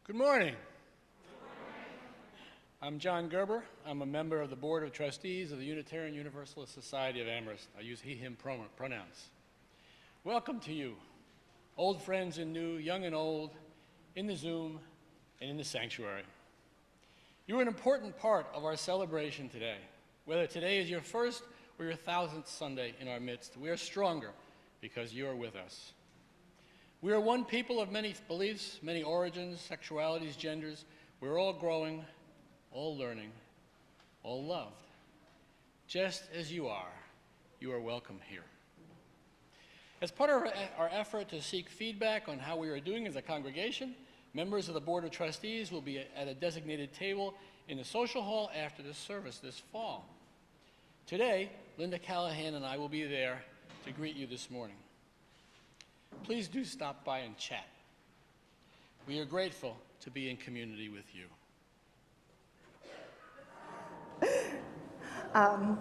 Good morning. I'm John Gerber. I'm a member of the Board of Trustees of the Unitarian Universalist Society of Amherst. I use he, him pronouns. Welcome to you, old friends and new, young and old, in the Zoom and in the sanctuary. You're an important part of our celebration today. Whether today is your first or your 1000th Sunday in our midst, we are stronger because you are with us. We are one people of many beliefs, many origins, sexualities, genders. We're all growing, all learning, all loved. Just as you are welcome here. As part of our effort to seek feedback on how we are doing as a congregation, members of the Board of Trustees will be at a designated table in the social hall after the service this fall. Today, Linda Callahan and I will be there to greet you this morning. Please do stop by and chat. We are grateful to be in community with you. I'm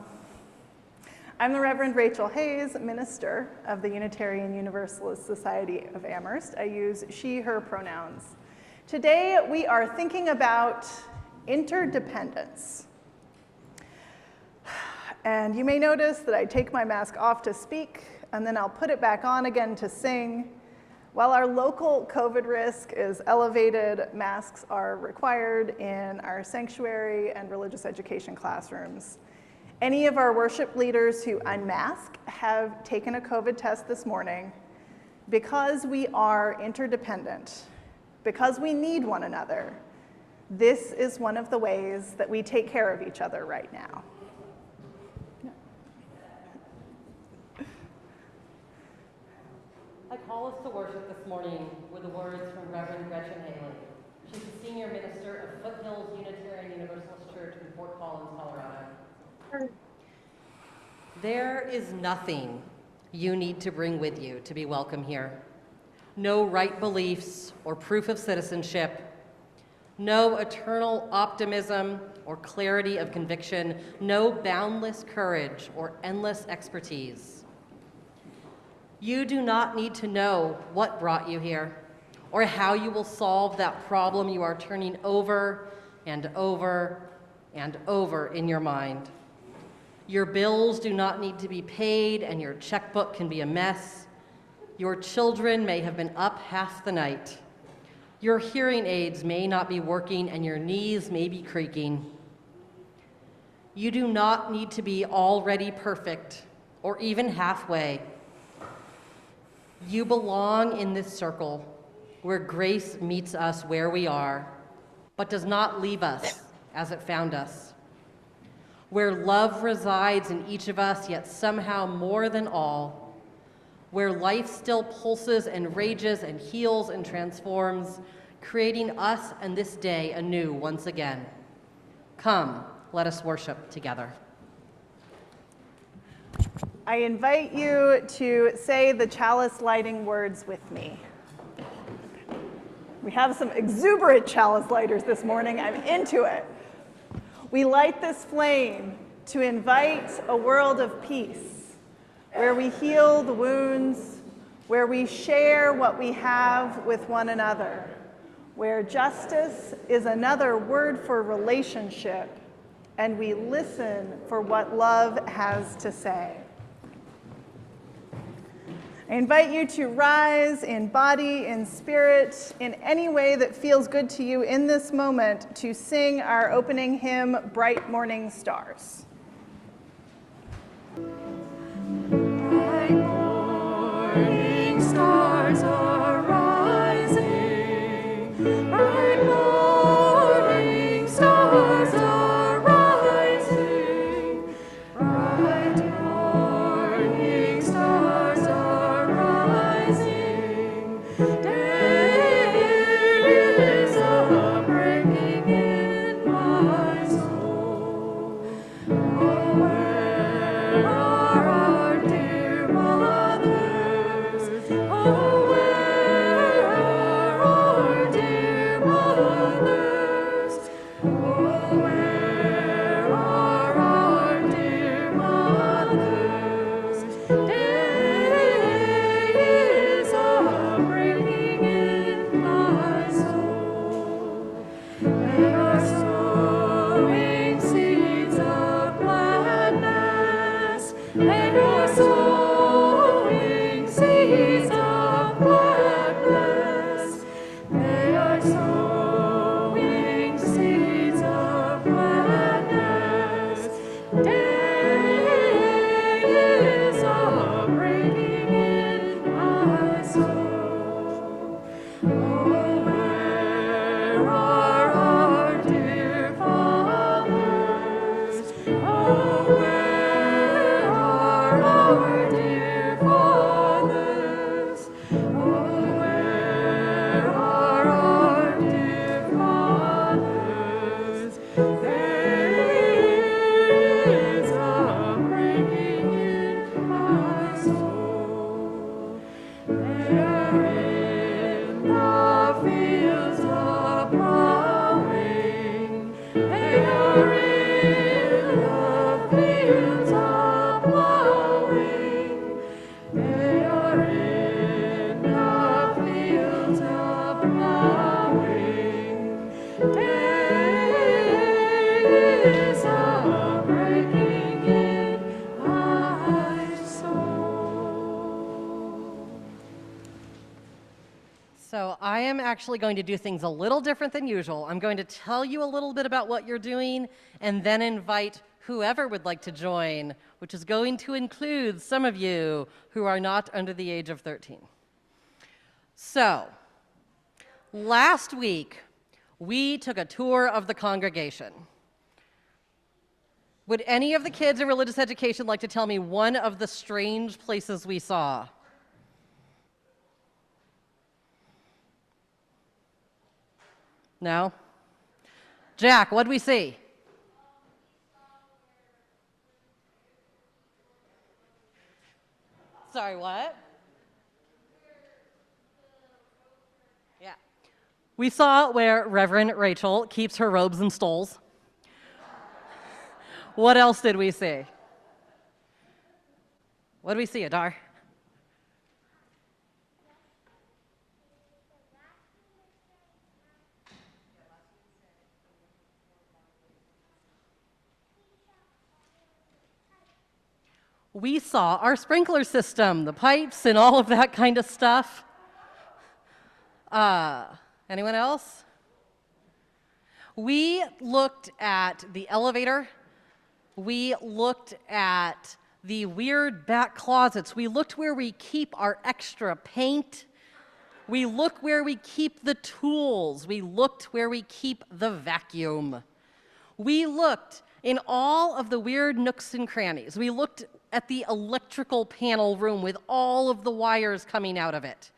the Reverend Rachael Hayes, minister of the Unitarian Universalist Society of Amherst. I use she, her pronouns. Today we are thinking about interdependence. And you may notice that I take my mask off to speak, and then I'll put it back on again to sing. While our local COVID risk is elevated, masks are required in our sanctuary and religious education classrooms. Any of our worship leaders who unmask have taken a COVID test this morning. Because we are interdependent, because we need one another, this is one of the ways that we take care of each other right now. I call us to worship this morning with the words from Reverend Rachael Hayes. She's the senior minister of Foothills Unitarian Universalist Church in Fort Collins, Colorado. There is nothing you need to bring with you to be welcome here. No right beliefs or proof of citizenship, no eternal optimism or clarity of conviction, no boundless courage or endless expertise. You do not need to know what brought you here or how you will solve that problem you are turning over and over and over in your mind. Your bills do not need to be paid and your checkbook can be a mess. Your children may have been up half the night. Your hearing aids may not be working and your knees may be creaking. You do not need to be already perfect or even halfway. You belong in this circle where grace meets us where we are, but does not leave us as it found us. Where love resides in each of us, yet somehow more than all. Where life still pulses and rages and heals and transforms, creating us and this day anew once again. Come, let us worship together. I invite you to say the chalice lighting words with me. We have some exuberant chalice lighters this morning. I'm into it. We light this flame to invite a world of peace, where we heal the wounds, where we share what we have with one another, where justice is another word for relationship, and we listen for what love has to say. I invite you to rise in body, in spirit, in any way that feels good to you in this moment to sing our opening hymn, Bright Morning Stars. Bright morning stars are rising. Bright morning stars are rising. Bright morning stars are rising. Day is a-breaking in my soul. Oh, where are our dear mothers? Oh, where are our dear fathers. There is a breaking in my soul. There in the fields of plowing, they are in the fields of plowing, they are in the fields of plowing. There is a breaking in my soul. So I am actually going to do things a little different than usual. I'm going to tell you a little bit about what you're doing and then invite whoever would like to join, which is going to include some of you who are not under the age of 13. So, last week, we took a tour of the congregation. Would any of the kids in religious education like to tell me one of the strange places we saw? No? Jack, what'd we see? Sorry, what? Yeah. We saw where Reverend Rachael keeps her robes and stoles. What else did we see? What did we see, Adar? We saw our sprinkler system, the pipes and all of that kind of stuff. Anyone else? We looked at the elevator. We looked at the weird back closets. We looked where we keep our extra paint. We looked where we keep the tools. We looked where we keep the vacuum. We looked in all of the weird nooks and crannies. We looked at the electrical panel room with all of the wires coming out of it.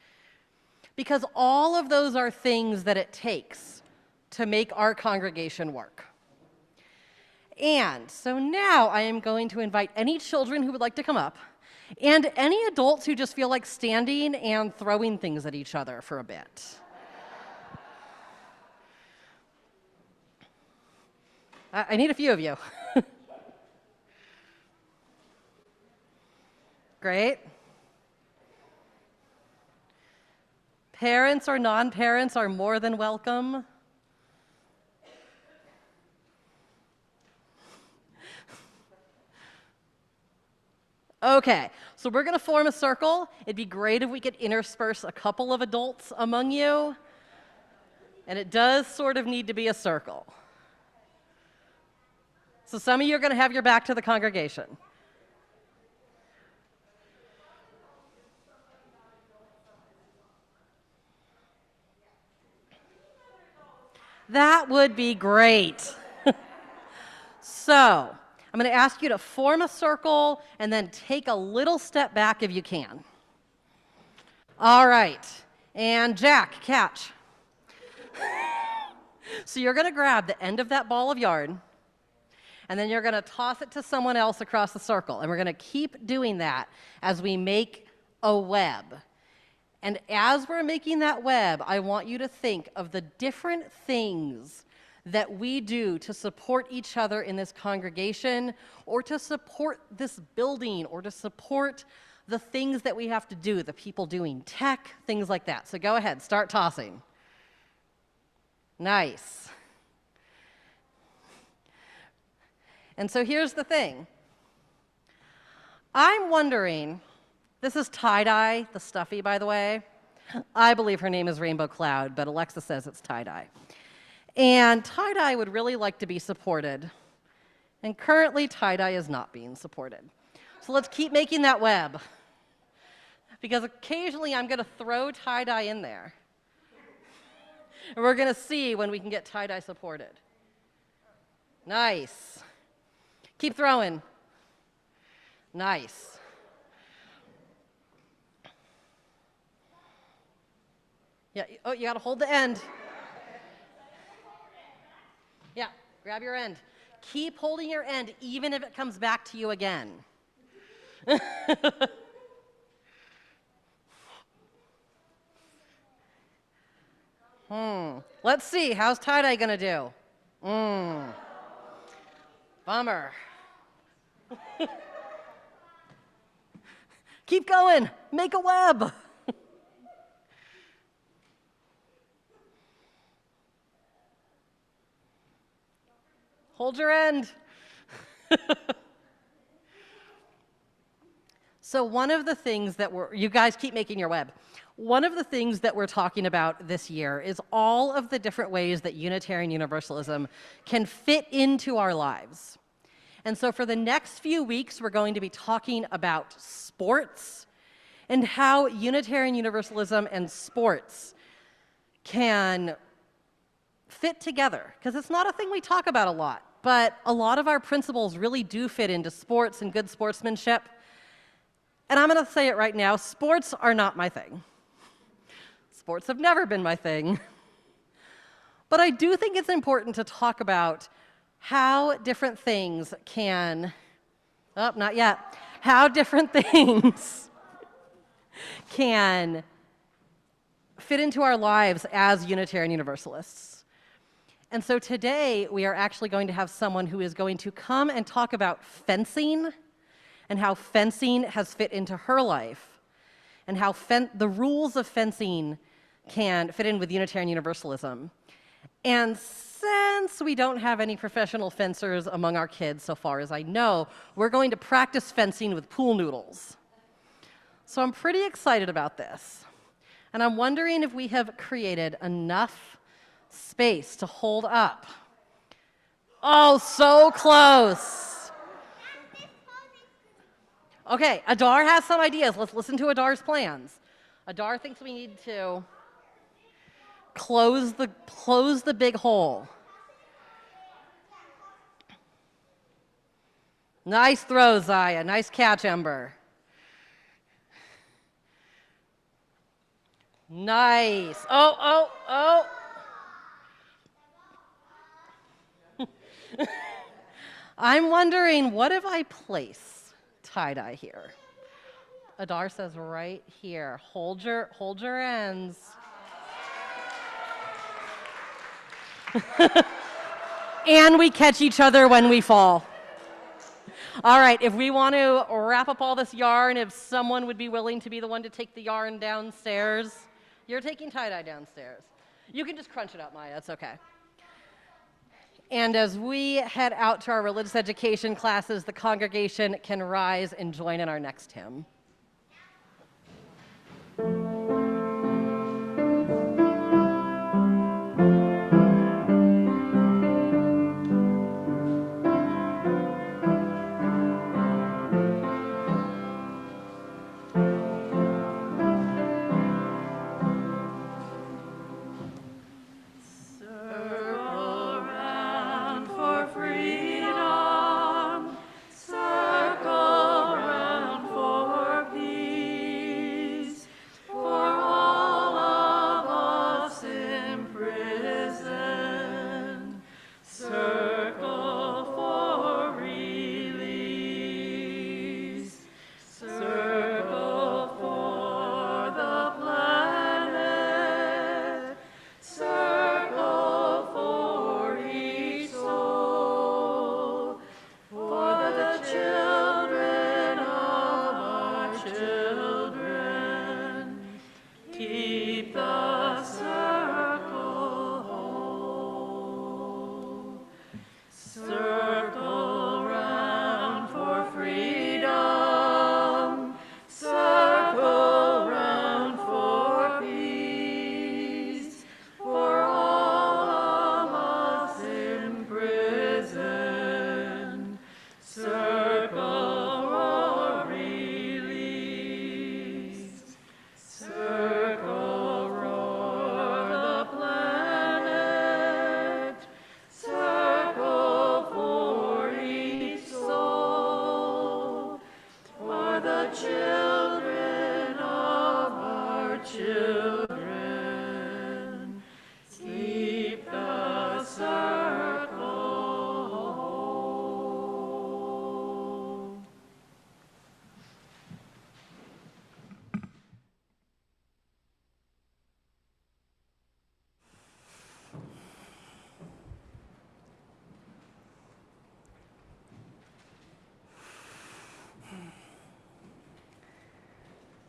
Because all of those are things that it takes to make our congregation work. And so now I am going to invite any children who would like to come up and any adults who just feel like standing and throwing things at each other for a bit. I need a few of you. Great. Parents or non-parents are more than welcome. Okay, so we're going to form a circle. It'd be great if we could intersperse a couple of adults among you. And it does sort of need to be a circle. So some of you are going to have your back to the congregation. That would be great. So, I'm going to ask you to form a circle and then take a little step back if you can. All right. And Jack, catch. So you're going to grab the end of that ball of yarn, and then you're going to toss it to someone else across the circle. And we're going to keep doing that as we make a web. And as we're making that web, I want you to think of the different things that we do to support each other in this congregation, or to support this building, or to support the things that we have to do, the people doing tech, things like that. So go ahead, start tossing. Nice. And so here's the thing. I'm wondering, this is tie-dye, the stuffy, by the way. I believe her name is Rainbow Cloud, but Alexa says it's tie-dye. And tie-dye would really like to be supported. And currently, tie-dye is not being supported. So let's keep making that web. Because occasionally, I'm going to throw tie-dye in there. And we're going to see when we can get tie-dye supported. Nice. Keep throwing. Nice. Yeah, oh, you gotta hold the end. Yeah, grab your end. Keep holding your end even if it comes back to you again. Let's see, how's tie-dye gonna do? Bummer. Keep going, make a web. Hold your end. So one of the things that you guys keep making your web. One of the things that we're talking about this year is all of the different ways that Unitarian Universalism can fit into our lives. And so for the next few weeks, we're going to be talking about sports and how Unitarian Universalism and sports can fit together, because it's not a thing we talk about a lot, but a lot of our principles really do fit into sports and good sportsmanship. And I'm going to say it right now, sports are not my thing. Sports have never been my thing. But I do think it's important to talk about how different things can, not yet, how different things can fit into our lives as Unitarian Universalists. And so today, we are actually going to have someone who is going to come and talk about fencing and how fencing has fit into her life and how the rules of fencing can fit in with Unitarian Universalism. And since we don't have any professional fencers among our kids, so far as I know, we're going to practice fencing with pool noodles. So I'm pretty excited about this. And I'm wondering if we have created enough space to hold up. Oh, so close. Okay, Adar has some ideas. Let's listen to Adar's plans. Adar thinks we need to close the big hole. Nice throw, Zaya. Nice catch, Ember. Nice. Oh. I'm wondering, what if I place tie-dye here? Adar says right here. Hold your ends. And we catch each other when we fall. All right, if we want to wrap up all this yarn, if someone would be willing to be the one to take the yarn downstairs. You're taking tie-dye downstairs. You can just crunch it up, Maya, it's okay. And as we head out to our religious education classes, the congregation can rise and join in our next hymn. Circle round for freedom. Circle round for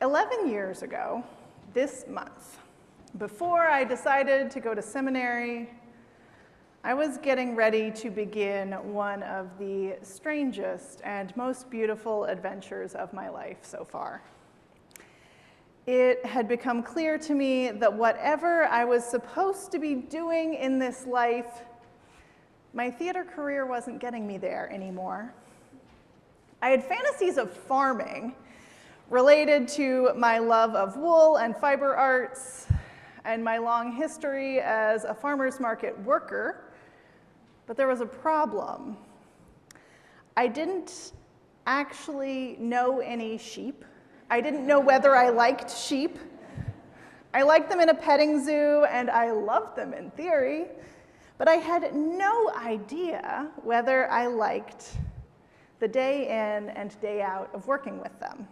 11 years ago, this month, before I decided to go to seminary, I was getting ready to begin one of the strangest and most beautiful adventures of my life so far. It had become clear to me that whatever I was supposed to be doing in this life, my theater career wasn't getting me there anymore. I had fantasies of farming related to my love of wool and fiber arts and my long history as a farmer's market worker, but there was a problem. I didn't actually know any sheep. I didn't know whether I liked sheep. I liked them in a petting zoo, and I loved them in theory, but I had no idea whether I liked the day in and day out of working with them.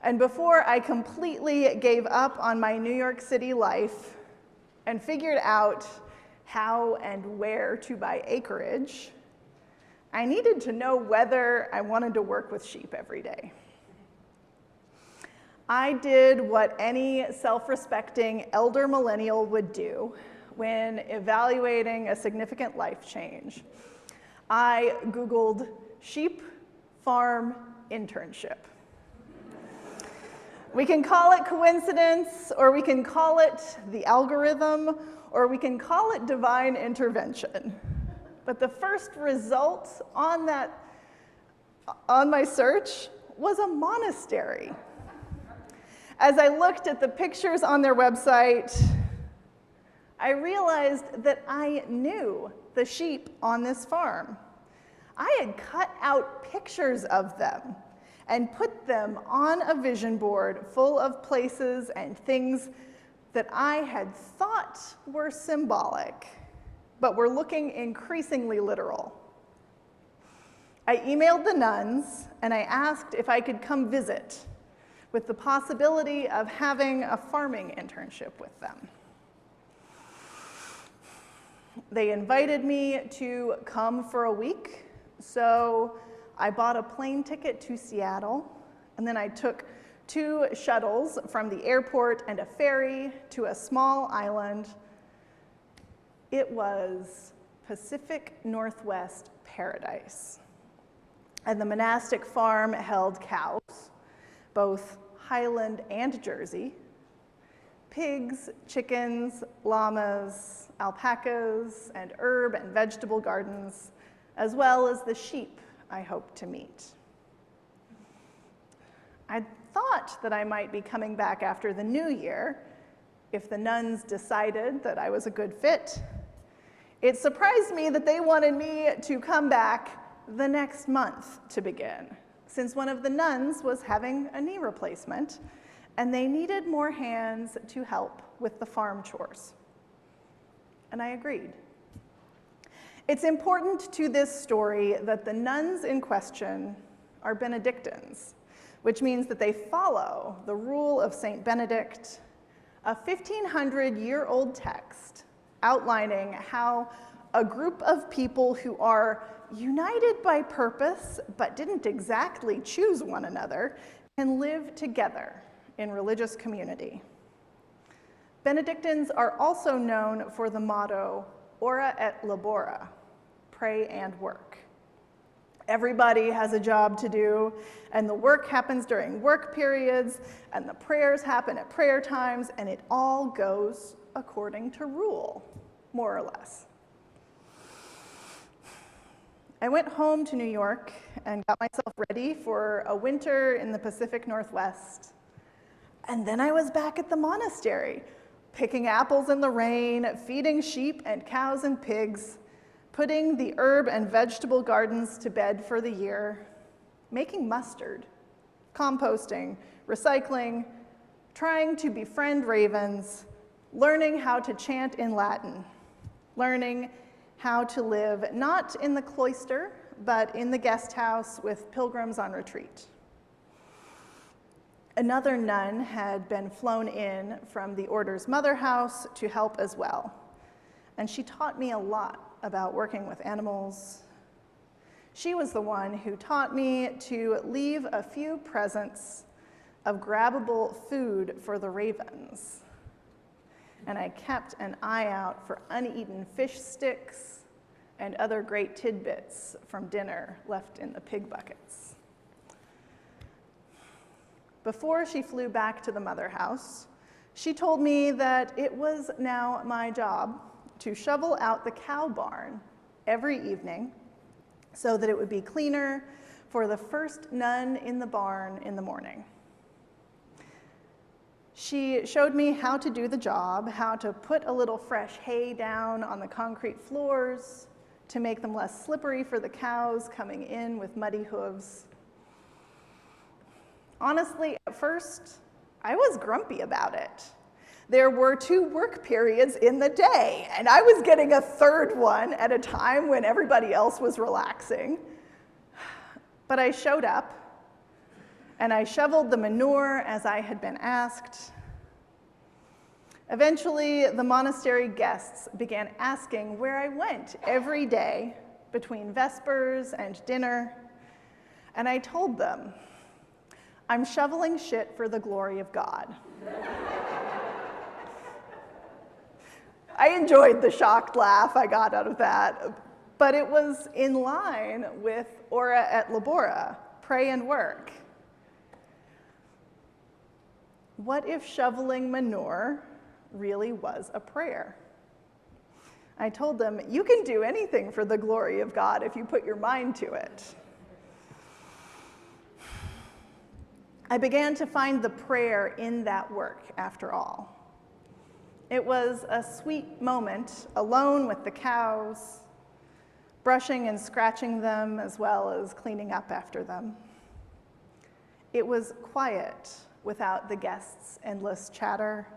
And before I completely gave up on my New York City life and figured out how and where to buy acreage, I needed to know whether I wanted to work with sheep every day. I did what any self-respecting elder millennial would do when evaluating a significant life change. I Googled sheep farm internship. We can call it coincidence, or we can call it the algorithm, or we can call it divine intervention. But the first result on my search was a monastery. As I looked at the pictures on their website, I realized that I knew the sheep on this farm. I had cut out pictures of them and put them on a vision board full of places and things that I had thought were symbolic, but were looking increasingly literal. I emailed the nuns and I asked if I could come visit, with the possibility of having a farming internship with them. They invited me to come for a week, so I bought a plane ticket to Seattle, and then I took 2 shuttles from the airport and a ferry to a small island. It was Pacific Northwest paradise. And the monastic farm held cows, both Highland and Jersey, pigs, chickens, llamas, alpacas, and herb and vegetable gardens, as well as the sheep I hoped to meet. I thought that I might be coming back after the new year if the nuns decided that I was a good fit. It surprised me that they wanted me to come back the next month to begin, since one of the nuns was having a knee replacement and they needed more hands to help with the farm chores. And I agreed. It's important to this story that the nuns in question are Benedictines, which means that they follow the rule of Saint Benedict, a 1,500-year-old text outlining how a group of people who are united by purpose but didn't exactly choose one another can live together in religious community. Benedictines are also known for the motto, ora et labora, pray and work. Everybody has a job to do, and the work happens during work periods, and the prayers happen at prayer times, and it all goes according to rule, more or less. I went home to New York and got myself ready for a winter in the Pacific Northwest. And then I was back at the monastery, picking apples in the rain, feeding sheep and cows and pigs, putting the herb and vegetable gardens to bed for the year, making mustard, composting, recycling, trying to befriend ravens, learning how to chant in Latin, learning how to live not in the cloister, but in the guest house with pilgrims on retreat. Another nun had been flown in from the order's mother house to help as well, and she taught me a lot about working with animals. She was the one who taught me to leave a few presents of grabbable food for the ravens. And I kept an eye out for uneaten fish sticks and other great tidbits from dinner left in the pig buckets. Before she flew back to the mother house, she told me that it was now my job to shovel out the cow barn every evening so that it would be cleaner for the first nun in the barn in the morning. She showed me how to do the job, how to put a little fresh hay down on the concrete floors to make them less slippery for the cows coming in with muddy hooves. Honestly, at first, I was grumpy about it. There were 2 work periods in the day, and I was getting a 3rd one at a time when everybody else was relaxing. But I showed up, and I shoveled the manure as I had been asked. Eventually, the monastery guests began asking where I went every day between Vespers and dinner, and I told them, I'm shoveling shit for the glory of God. I enjoyed the shocked laugh I got out of that, but it was in line with Ora et Labora, pray and work. What if shoveling manure really was a prayer? I told them, you can do anything for the glory of God if you put your mind to it. I began to find the prayer in that work, after all. It was a sweet moment, alone with the cows, brushing and scratching them as well as cleaning up after them. It was quiet without the guests' endless chatter,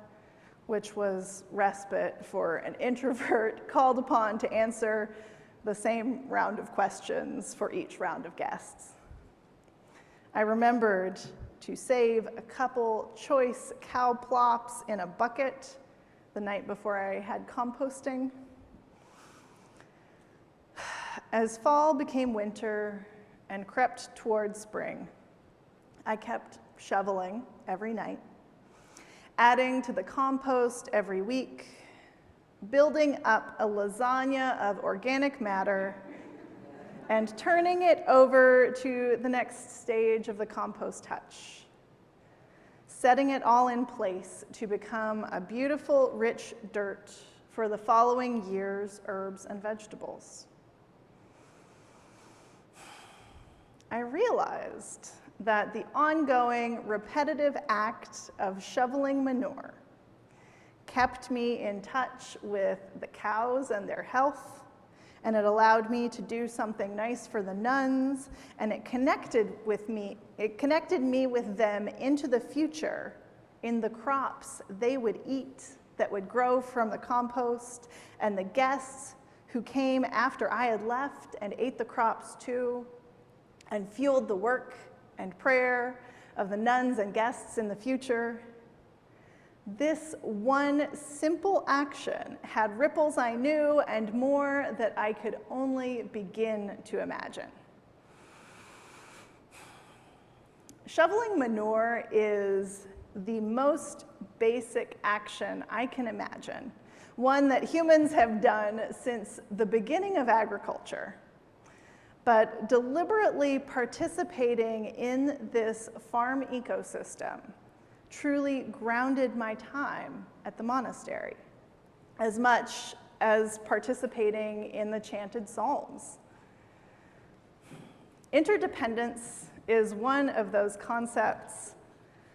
which was respite for an introvert called upon to answer the same round of questions for each round of guests. I remembered to save a couple choice cow plops in a bucket the night before I had composting. As fall became winter and crept towards spring, I kept shoveling every night, adding to the compost every week, building up a lasagna of organic matter, and turning it over to the next stage of the compost hutch, setting it all in place to become a beautiful, rich dirt for the following year's herbs and vegetables. I realized that the ongoing, repetitive act of shoveling manure kept me in touch with the cows and their health, and it allowed me to do something nice for the nuns, and it connected me with them into the future in the crops they would eat that would grow from the compost, and the guests who came after I had left and ate the crops too, and fueled the work and prayer of the nuns and guests in the future. This one simple action had ripples I knew and more that I could only begin to imagine. Shoveling manure is the most basic action I can imagine, one that humans have done since the beginning of agriculture. But deliberately participating in this farm ecosystem truly grounded my time at the monastery, as much as participating in the chanted psalms. Interdependence is one of those concepts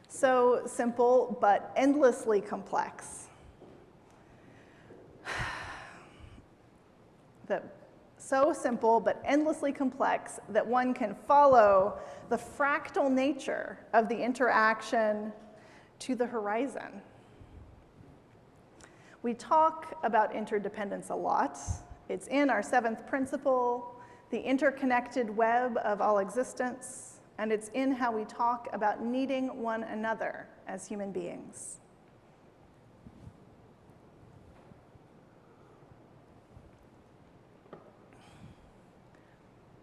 so simple but endlessly complex so simple but endlessly complex that one can follow the fractal nature of the interaction to the horizon. We talk about interdependence a lot. It's in our 7th principle, the interconnected web of all existence, and it's in how we talk about needing one another as human beings.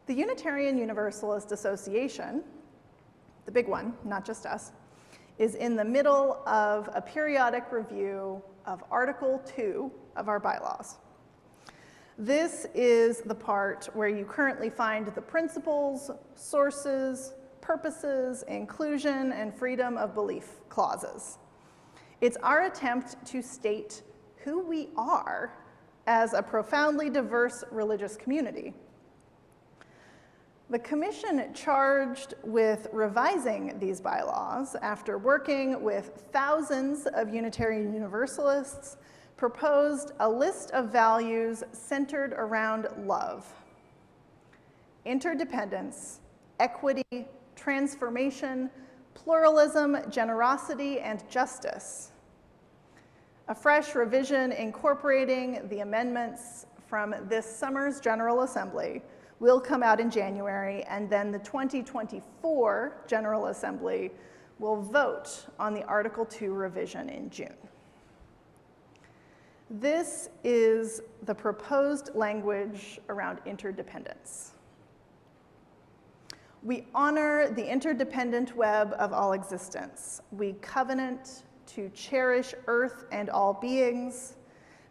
The Unitarian Universalist Association, the big one, not just us, is in the middle of a periodic review of Article 2 of our bylaws. This is the part where you currently find the principles, sources, purposes, inclusion, and freedom of belief clauses. It's our attempt to state who we are as a profoundly diverse religious community. The Commission charged with revising these bylaws after working with thousands of Unitarian Universalists proposed a list of values centered around love, interdependence, equity, transformation, pluralism, generosity, and justice. A fresh revision incorporating the amendments from this summer's General Assembly will come out in January, and then the 2024 General Assembly will vote on the Article 2 revision in June. This is the proposed language around interdependence. We honor the interdependent web of all existence. We covenant to cherish earth and all beings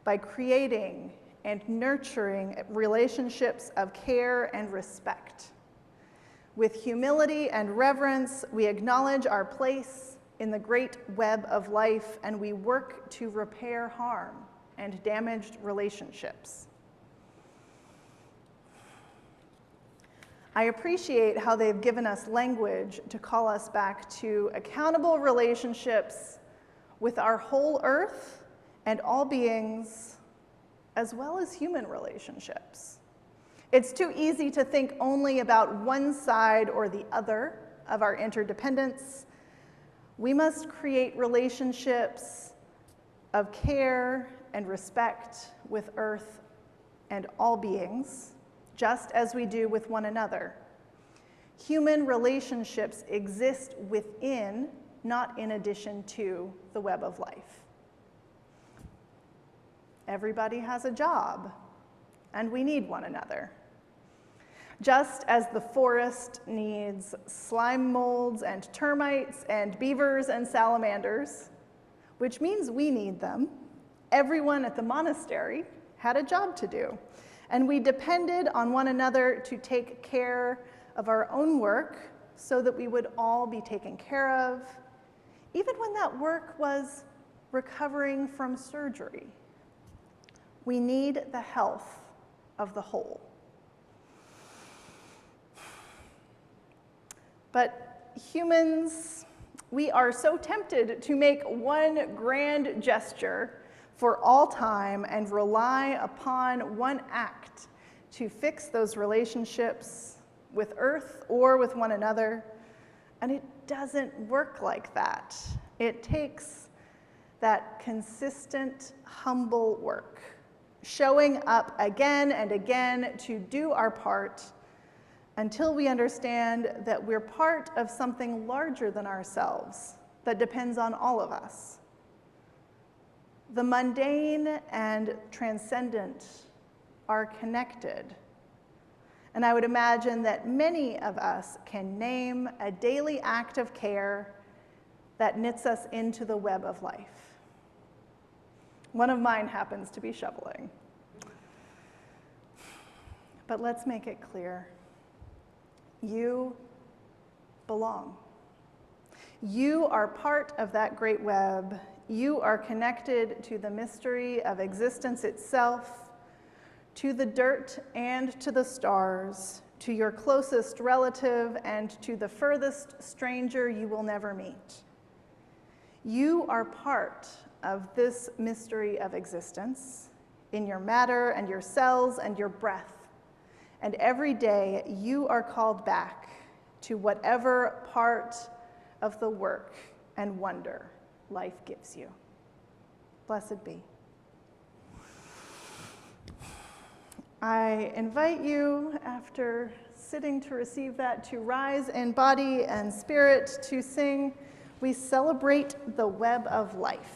by creating and nurturing relationships of care and respect. With humility and reverence, we acknowledge our place in the great web of life, and we work to repair harm and damaged relationships. I appreciate how they've given us language to call us back to accountable relationships with our whole earth and all beings, as well as human relationships. It's too easy to think only about one side or the other of our interdependence. We must create relationships of care and respect with earth and all beings, just as we do with one another. Human relationships exist within, not in addition to, the web of life. Everybody has a job, and we need one another. Just as the forest needs slime molds and termites and beavers and salamanders, which means we need them, everyone at the monastery had a job to do, and we depended on one another to take care of our own work so that we would all be taken care of, even when that work was recovering from surgery. We need the health of the whole. But humans, we are so tempted to make one grand gesture for all time and rely upon one act to fix those relationships with earth or with one another. And it doesn't work like that. It takes that consistent, humble work, showing up again and again to do our part until we understand that we're part of something larger than ourselves that depends on all of us. The mundane and transcendent are connected. And I would imagine that many of us can name a daily act of care that knits us into the web of life. One of mine happens to be shoveling. But let's make it clear. You belong. You are part of that great web. You are connected to the mystery of existence itself, to the dirt and to the stars, to your closest relative and to the furthest stranger you will never meet. You are part of this mystery of existence in your matter and your cells and your breath. And every day you are called back to whatever part of the work and wonder life gives you. Blessed be. I invite you, after sitting to receive that, to rise in body and spirit to sing, "We Celebrate the Web of Life."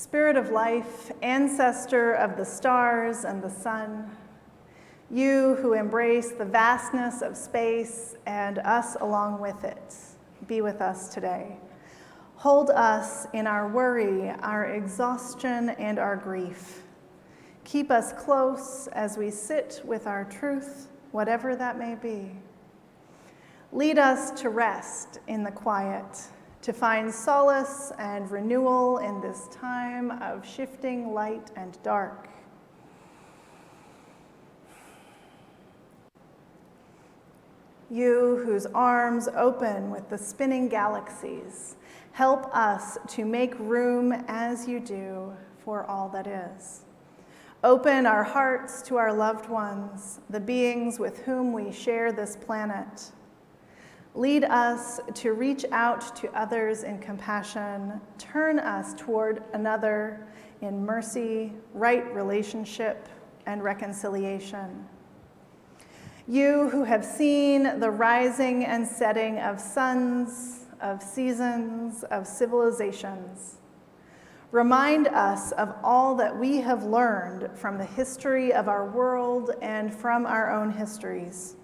Spirit of life, ancestor of the stars and the sun, you who embrace the vastness of space and us along with it, be with us today. Hold us in our worry, our exhaustion, and our grief. Keep us close as we sit with our truth, whatever that may be. Lead us to rest in the quiet, to find solace and renewal in this time of shifting light and dark. You whose arms open with the spinning galaxies, help us to make room as you do for all that is. Open our hearts to our loved ones, the beings with whom we share this planet. Lead us to reach out to others in compassion, turn us toward another in mercy, right relationship, and reconciliation. You who have seen the rising and setting of suns, of seasons, of civilizations, remind us of all that we have learned from the history of our world and from our own histories.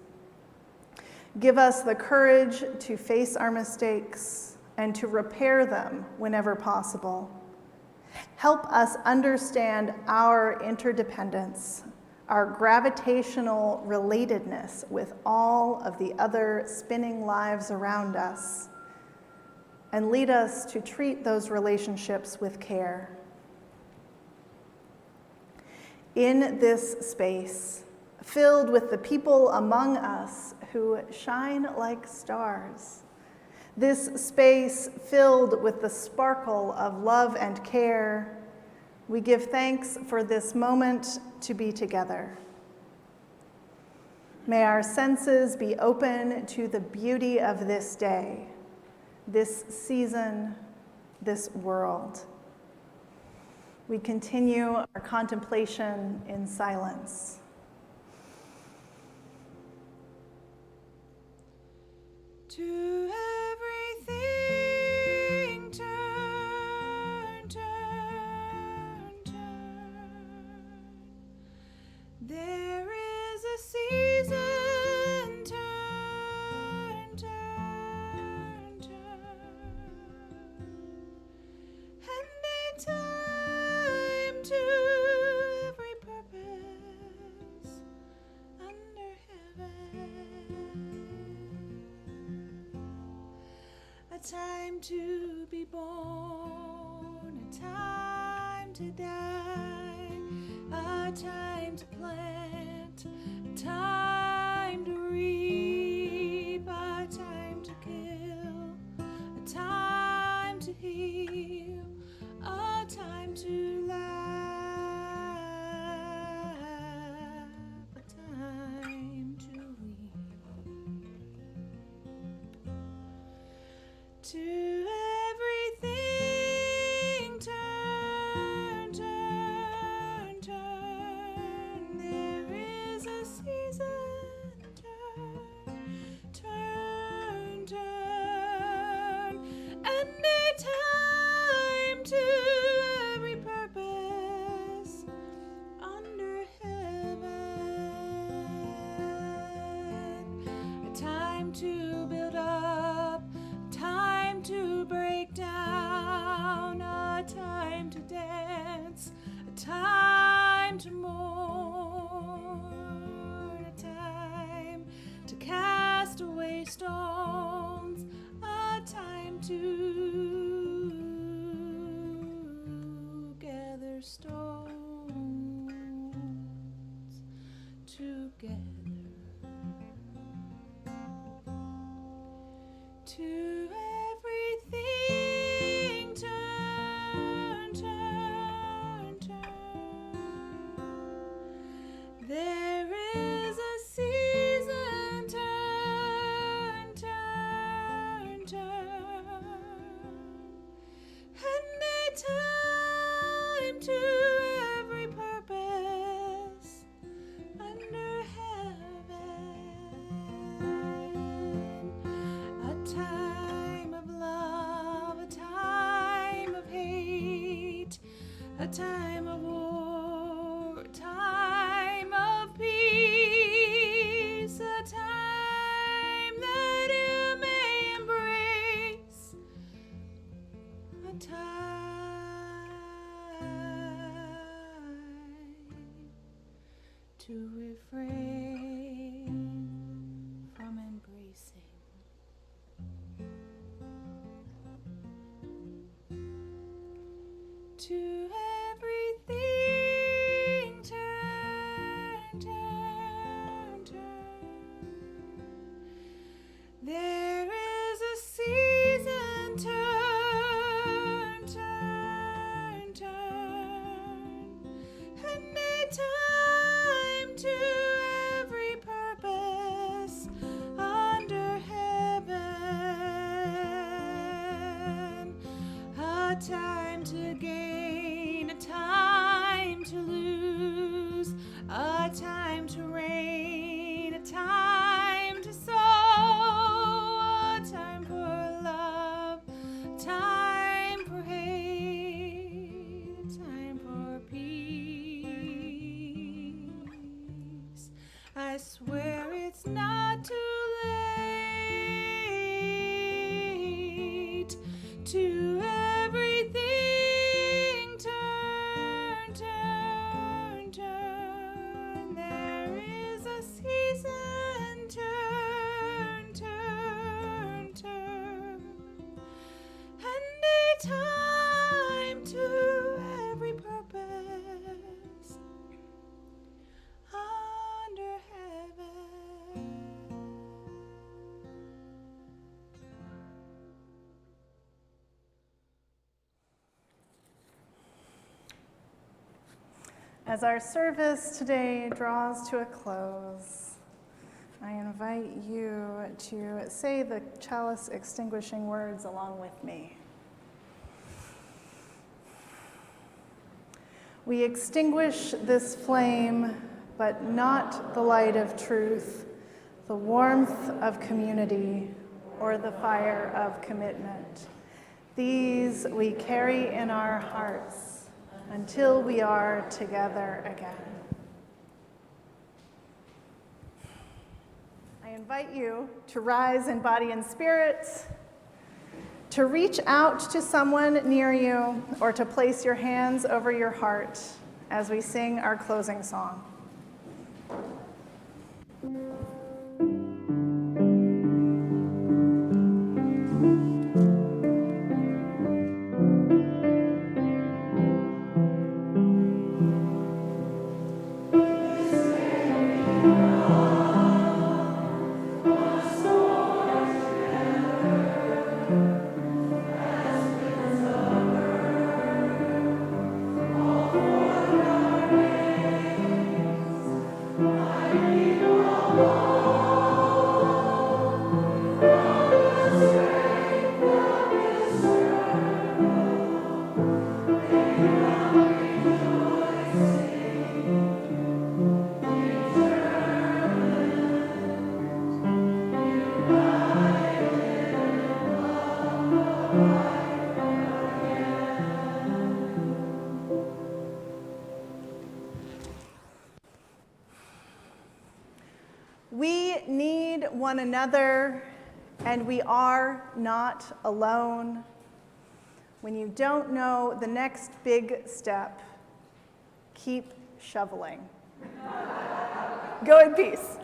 Give us the courage to face our mistakes and to repair them whenever possible. Help us understand our interdependence, our gravitational relatedness with all of the other spinning lives around us, and lead us to treat those relationships with care. In this space, filled with the people among us who shine like stars, this space filled with the sparkle of love and care, we give thanks for this moment to be together. May our senses be open to the beauty of this day, this season, this world. We continue our contemplation in silence. To everything turn, turn, turn. There is a season, turn, turn, turn. And a time to every purpose under heaven. A time to be born, a time to die, a time to plant, a time to reap, a time to kill, a time to heal, a time to laugh, a time to weep. To everything turn, turn, turn. There is a season, turn, turn, turn. And a time to every purpose under heaven. A time to build up, time to break down, a time to dance, a time to mourn, a time to cast away stones, a time to gather stones together. To everything turn, turn, turn. There is a season, turn, turn, turn. And a time to every purpose under heaven. A time a time of war, a time of peace, a time that you may embrace, a time to refrain from embracing. To everything turn, turn, turn. There is a season, turn, turn, turn, and a time to every purpose under heaven, a time to gain, a time to lose, a time to reign, a time to sow, a time for love, a time for hate, a time for peace. I swear it's not too late to everything turn, turn, turn. There is a season, turn, turn, turn, and a time to every purpose under heaven. As our service today draws to a close, I invite you to say the chalice extinguishing words along with me. We extinguish this flame, but not the light of truth, the warmth of community, or the fire of commitment. These we carry in our hearts until we are together again. I invite you to rise in body and spirit, to reach out to someone near you, or to place your hands over your heart as we sing our closing song. We need one another, and we are not alone. When you don't know the next big step, keep shoveling. Go in peace.